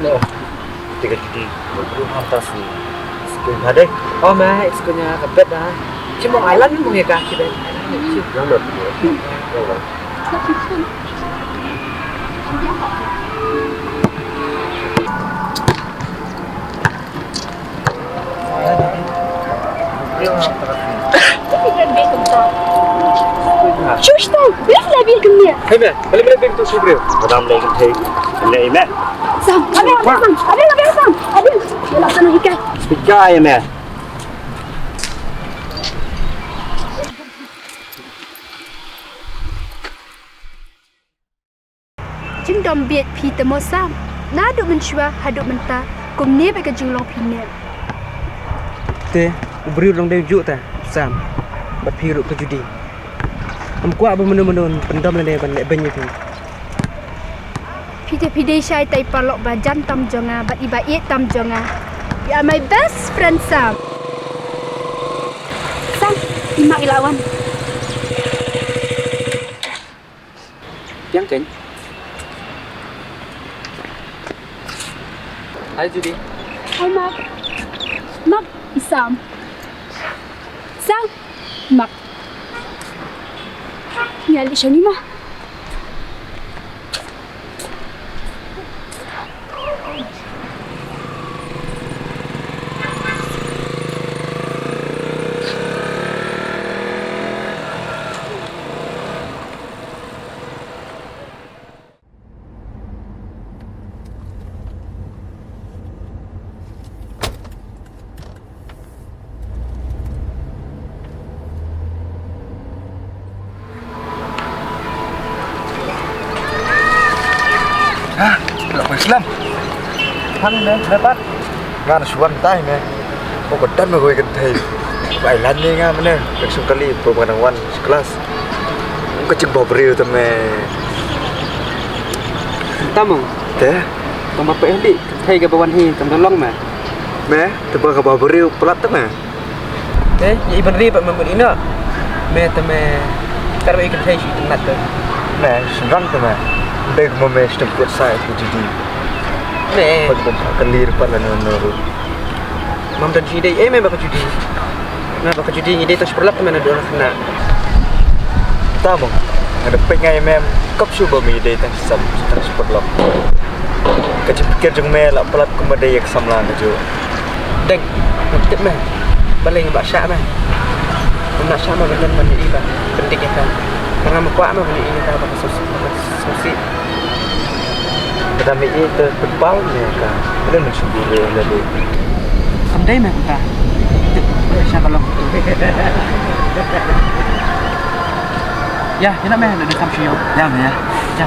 No. Tiga judi. Belum hantar sih. Sekian ada. Oh mah, iskunya kebet dah. Cuma alam mau ya kaki deh. Yang dah. Yang dah. شو اشتغل؟ ليش لا بيركن مية؟ Hey man, balik balik tu sibrio. Madam lagi take. Ini man. سام أبي سام أبي سام أبي يلا سنو هيك Speaker ya man. Jing dom biet pi temo sam na duk menshua haduk menta kum ne ba ka jing long pi ne Teh, beri orang dia juk tah. Sam. Bat piruk ke judi. Kuat apa menun-menun pendam dan dia banyak banyak tu. pi te pi de shai tai palok ba jan tam jonga ba iba ye tam jonga. You are my best friend Sam. Sam, imak ilawan. Yang kan? Hai judi. Hai mak. Mak Sam. Sam, mak. Nyali shani mah. Nak Islam. Han man, dapat. Ngan suan tai man. Kau kedan me kau thầy. Vậy lan ni nga mana. Langsung kali pengetahuan sekelas. Kau cek bawa beri tu me. Tamong. Teh, Tong bapak hendik. Hai ke bawan hi tam tolong mah. me, tebak kau bawa beri pelat tu me. Teh, ya iban ri pak memberi ina. Me teme karba ikan hai shi tenat tu. Me, senang tu me. Dek mo me stemput saya tu jadi. Me, Pagdan kalir pala nono. mam dan judi me bapak judi. Nah, bapak judi ide tu seperlap tu mana dua kena. Tamo. Ada pengai mem kap suba mi dei tan sam tan super lok. Kecil pikir jeng me la pelat kumade yak samlan jo. Deng, nak mah. Balai ngabak syak mah. Nak syak mah benar mandi iba. Penting kan. Karena kuat mah beli ini tak pakai sosi. Tetapi itu tebal ni kan. Ada mensyukur lalu. Sampai mah kita. Siapa lo? Ya, ini mah ada kam siyo. Ya, ya. Ya.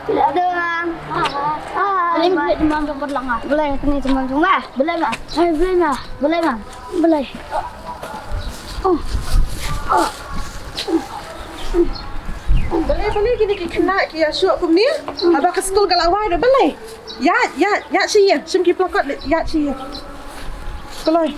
Tidak ada bang. Boleh boleh demam berlang ah. Boleh kena demam cuma. Boleh mah. Boleh mah. Boleh mah. Boleh. Boleh gini kena kia syuk kum ni. Abang ke sekolah galawai dah boleh. Ya sih ya. Sim ki pelakot ya sih ya. Boleh.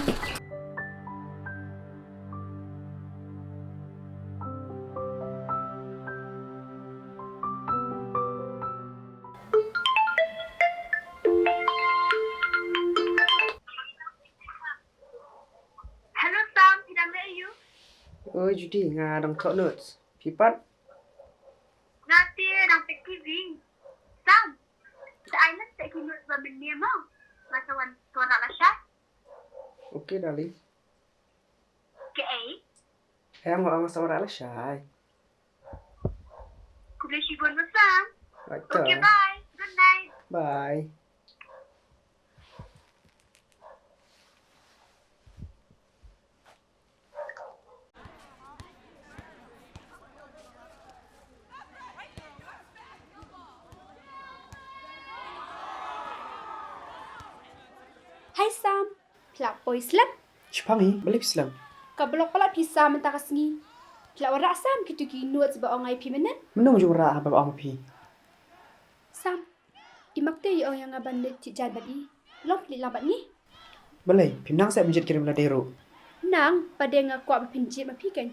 Hello Sam, tidak melayu. Oh, judi ngadang tok notes. Pipat. Nanti dang pek TV. Sam, the island tak kini berbendia mau. Masa wan tuan nak lashat. Okey, darling. Ke Yang mau sama rala syai. ku boleh shibun mo Sam. Baik. Okay, bye. Good night. Bye. Hai Sam, pelak boy slap. Shpangi, balik Islam. Kablok pala pisa mentaka sengi. Kila warak sam kitu ki nuat sebab ongai pi menen. Menung jung ra bab ang pi. Sam. Imak te yo yang ngaban le cik jan badi. Lom li lambat ni. Balai, pimnang saya menjit kirim la dero. Nang pada ngakwa berpinjit ma pi kan.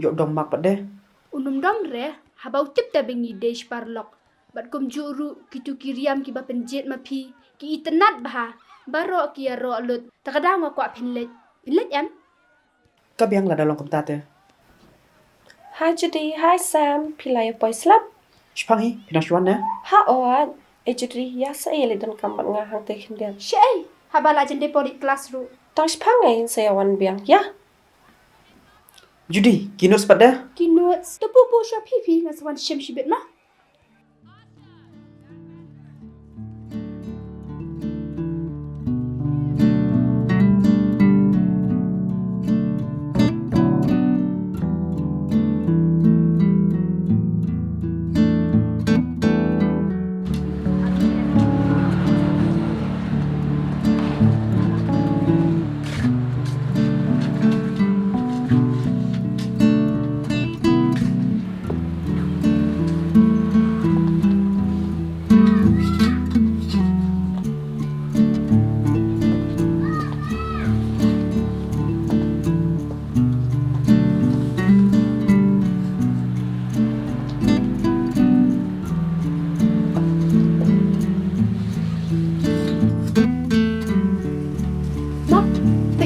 Yok dom mak pade. Unum dom re habau tip ta bengi desh parlok. Bat kum juru kitu kiriam ki ba penjit ma pi. Ki itenat bah. Baro ki ro lut. Takadang ngakwa pinlet. Pinlet em. Kabiang la dalam komtate. Hai Judy, hai Sam, pilai apa Islam? Shpangi, pinang shuan na. Ha oat, Judy, ya saya lihat kambat ngahang teh kendian. Syai. Habala jende poli kelas ru. Tang Shpangai saya wan biang, ya? Judy, kinus pada. Ki nuat tepu po sya pipi ngasawan syem shibit mah.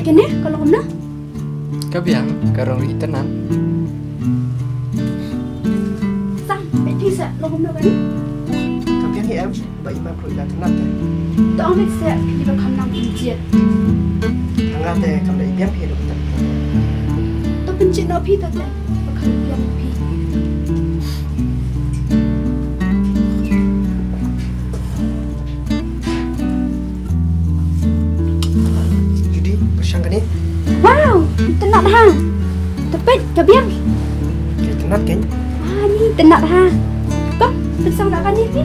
Kene kalau kena Kabiang, karong itenan. sang bisa lo kena kan Kabiang em, baik ba pro ila tenat te. tao biết sẽ đi vào khám năm penjit Tanga te kam dai biang pi do ta. to penjit no pi ta te bakal yang pi Judy, bersang kan ni? wow tenat ha tepet kabiang Ke tenat kan? ni tenat ha kau bersama kat kan ni pi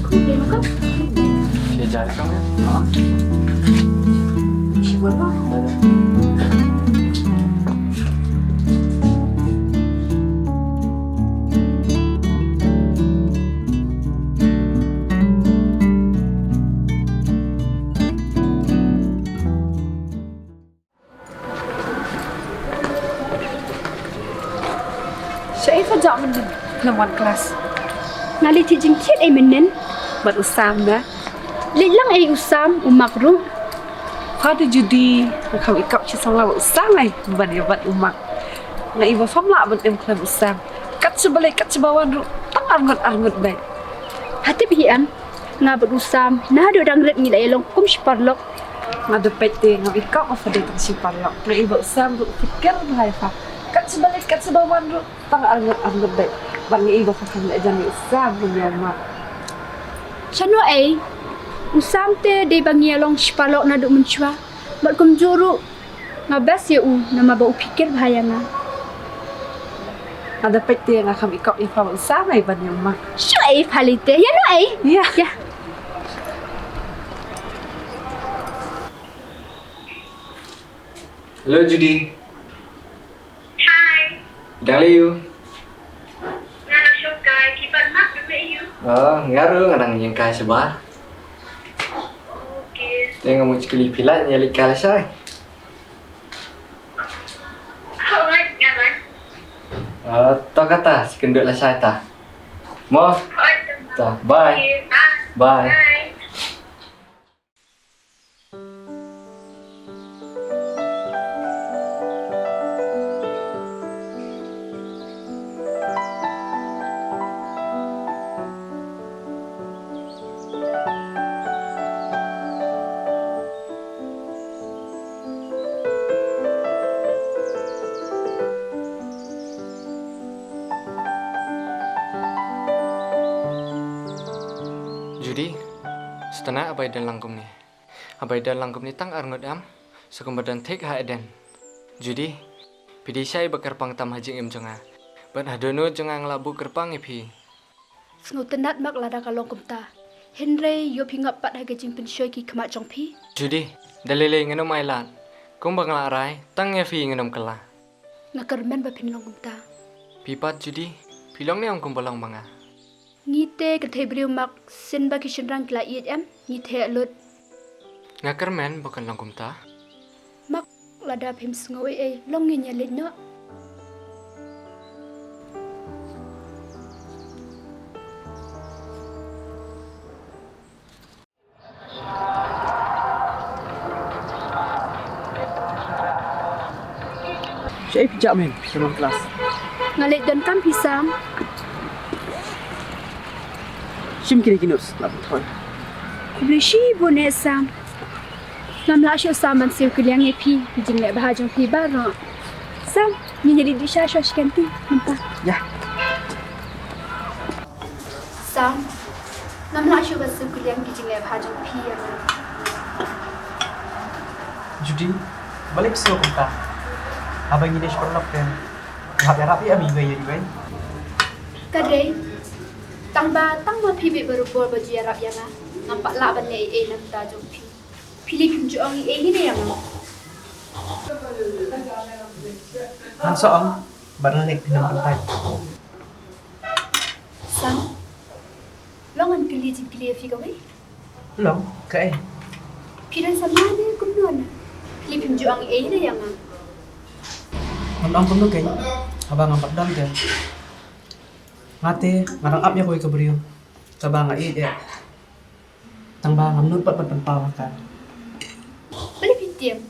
kau boleh makan Dia jari kamu ya. Ha. siapa lah Saya sejak mending lawan kelas. ngali ti jingkit ai menen Mat usam na. lilang ai usam umak ru Fadu Judy, nakam ikap ci sang lawa usam ai. Ban ya bat umak. Na iba fam la ban em klam usam. Kat sebalik kat sebawan ru. Tang angot baik. hati biam ngabut usam na do dang ret ngilai long kum sparlok Ngadu pete ngam ikap apa de tang simpar lok. Na iba usam ru fikir bahai fa. Kat sebalik kat sebawan ru. Tang angot baik. Ban ni iba fa kam la jan usam ru ya mak. chano ai usam te de bangi long sparlok na do menchua bat kum juru ngabas ya u nama ba upikir bahayana Ngadu pete ngam ikap ya fa usam ai ban ya mak. syai palite ya no ai Ya. ya Hello Judy, Hai, đang lấy yêu. Nana Shokai, kibat mak dengan you. Ngaruh ngadang yang kaya sebah. Okay. Tengok mau sekali pilat yang kaya saya. Alright, ngaran. Tak kata sekendut lah saya tak. Mau? Alright, Tak. Bye. okay, Bye. Bye. Judy, setelah abai dan langkum ni. Abai dan langkum ni tang arngot am. Sekumbadan tek ha eden. Judy, pidi saya bakar pang tam haji em jonga. Ban hadono jonga nglabu kerpang ipi. snu tenat mak lada kalong kum ta Henry yo pingap pat haga jing pensyoy ki kemat jong pi. Judy, dalile ngenom ailat. Kum bangla rai, tang ya fi ngenom kala. Ngakarmen ba pinlong kumta. Pipat Judy, pilong ni ang kumbalang mga. Ngite ke tebriu mak sin ba ki shinrang kla iet em, ngite alut. Ngakarmen bukan lang kumta. Mak lada pim sengawi long nginya lit no. Saya pijak men, dalam kelas. Ngalit dan kam pisam. Sim kini kinus, laput toy. Kubli shi bone sam. Nam la sho saman siu kuliang epi, jing le bahajong pi baro. Sam, ni jadi di sha sho shkanti. Nampa. Ya. Sam. Nam la sho basu kuliang jing le bahajong pi ya. Judy, balik sih kumta. Abang ini sekolok kan. Rapi abi gaya di bayi. Kadai. Tangba pibi baru bol baju ya rap yana. Nampak lah ban le nam ta jong pi. Pilih pinju ang ni ne yang. Han soong, barang nek pinam kumta. Sam. Longan kili jing kili fi kawai. Long, ke Piran sama ne kumnuan. Pilih pinju ang ne yang. Ang kuno kay abang ang padam dia. Ngate ngarang up ya koy kebriyo. Coba nga ya. Tang bang amnut pat pawakan. Balik pitiam.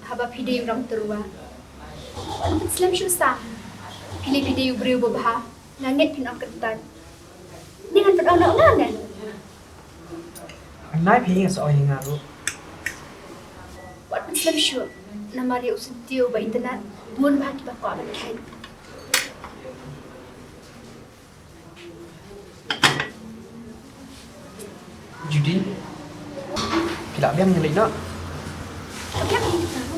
Haba pide yung terua. Ano Islam siya sa? Pilih pide yung beriyo babaha. Nangit pinang kentan. Dengan pedang-pedang. Ang nai pingi sa oyeng ngaro. Wat Islam siya. Namari usun tiyo ba internet. Mun bahagi bako aman kain. Judy, kila biang ngelina. Tapi apa yang kita tahu?